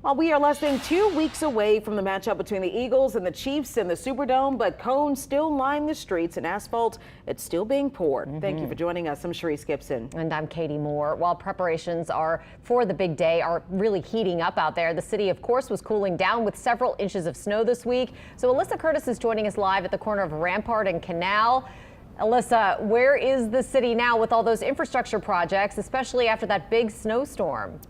Well, we are less than 2 weeks away from the matchup between the Eagles and the Chiefs in the Superdome, but cones still line the streets and asphalt, it's still being poured. Thank you for joining us. I'm Sharice Gibson. And I'm Katie Moore. While preparations for the big day are really heating up out there, the city, of course, was cooling down with several inches of snow this week. So Alyssa Curtis is joining us live at the corner of Rampart and Canal. Alyssa, where is the city now with all those infrastructure projects, especially after that big snowstorm?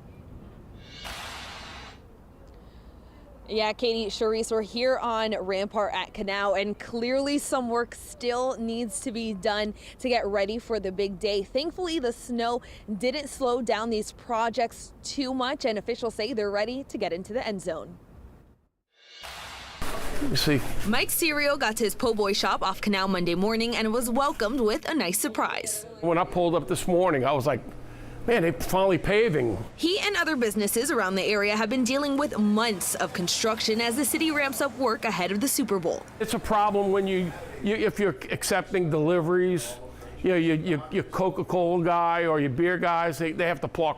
Yeah, Katie, Sharice, we're here on Rampart at Canal, and clearly some work still needs to be done to get ready for the big day. Thankfully, the snow didn't slow down these projects too much, and officials say they're ready to get into the end zone. Let me see. Mike Serio got to his po' boy shop off Canal Monday morning and was welcomed with a nice surprise. When I pulled up this morning, I was like, man, they're finally paving. He and other businesses around the area have been dealing with months of construction as the city ramps up work ahead of the Super Bowl. It's a problem when if you're accepting deliveries, your Coca-Cola guy or your beer guys, they have to park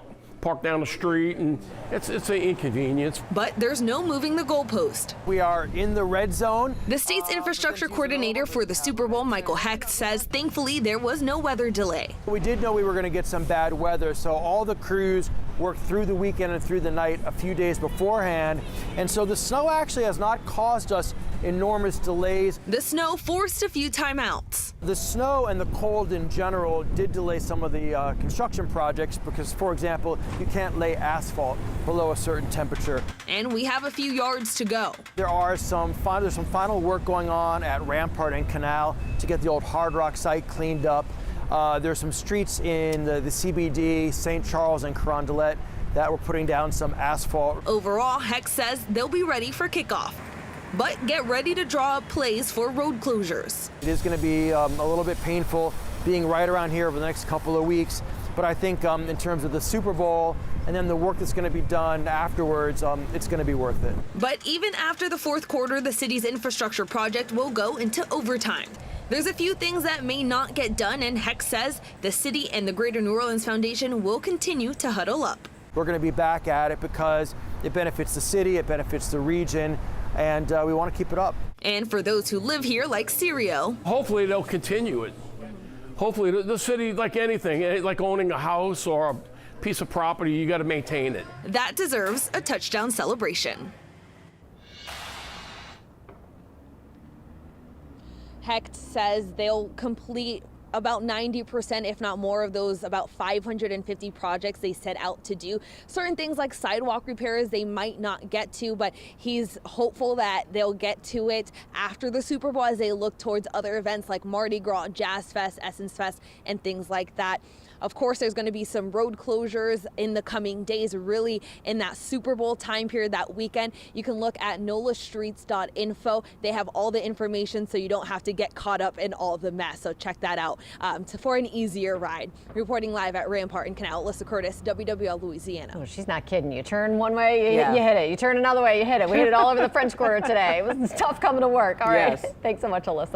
down the street, and it's an inconvenience. But there's no moving the goalpost. We are in the red zone. The state's infrastructure coordinator for the Super Bowl, Michael Hecht, says thankfully there was no weather delay. We did know we were going to get some bad weather, so all the crews worked through the weekend and through the night a few days beforehand. And so the snow actually has not caused us enormous delays. The snow forced a few timeouts. The snow and the cold in general did delay some of the construction projects because, for example, you can't lay asphalt below a certain temperature. And we have a few yards to go. There's some final work going on at Rampart and Canal to get the old Hard Rock site cleaned up. There's some streets in the CBD, St. Charles and Carondelet that we're putting down some asphalt. Overall, Hecht says they'll be ready for kickoff. But get ready to draw up plays for road closures. It is going to be a little bit painful being right around here over the next couple of weeks. But I think in terms of the Super Bowl and then the work that's going to be done afterwards, it's going to be worth it. But even after the fourth quarter, the city's infrastructure project will go into overtime. There's a few things that may not get done, and Hecht says the city and the Greater New Orleans Foundation will continue to huddle up. We're going to be back at it because it benefits the city, it benefits the region, and we want to keep it up. And for those who live here, like Serio, hopefully they'll continue it. Hopefully the city, like anything, like owning a house or a piece of property, you got to maintain it. That deserves a touchdown celebration. Hecht says they'll complete about 90%, if not more, of those about 550 projects they set out to do. Certain things like sidewalk repairs they might not get to, but he's hopeful that they'll get to it after the Super Bowl as they look towards other events like Mardi Gras, Jazz Fest, Essence Fest, and things like that. Of course, there's going to be some road closures in the coming days, really in that Super Bowl time period, that weekend. You can look at nolastreets.info. They have all the information so you don't have to get caught up in all the mess. So check that out for an easier ride. Reporting live at Rampart and Canal, Alyssa Curtis, WWL Louisiana. Oh, she's not kidding. You turn one way, you hit it. You turn another way, you hit it. We hit it all over the French Quarter today. It was tough coming to work. All right. Thanks so much, Alyssa.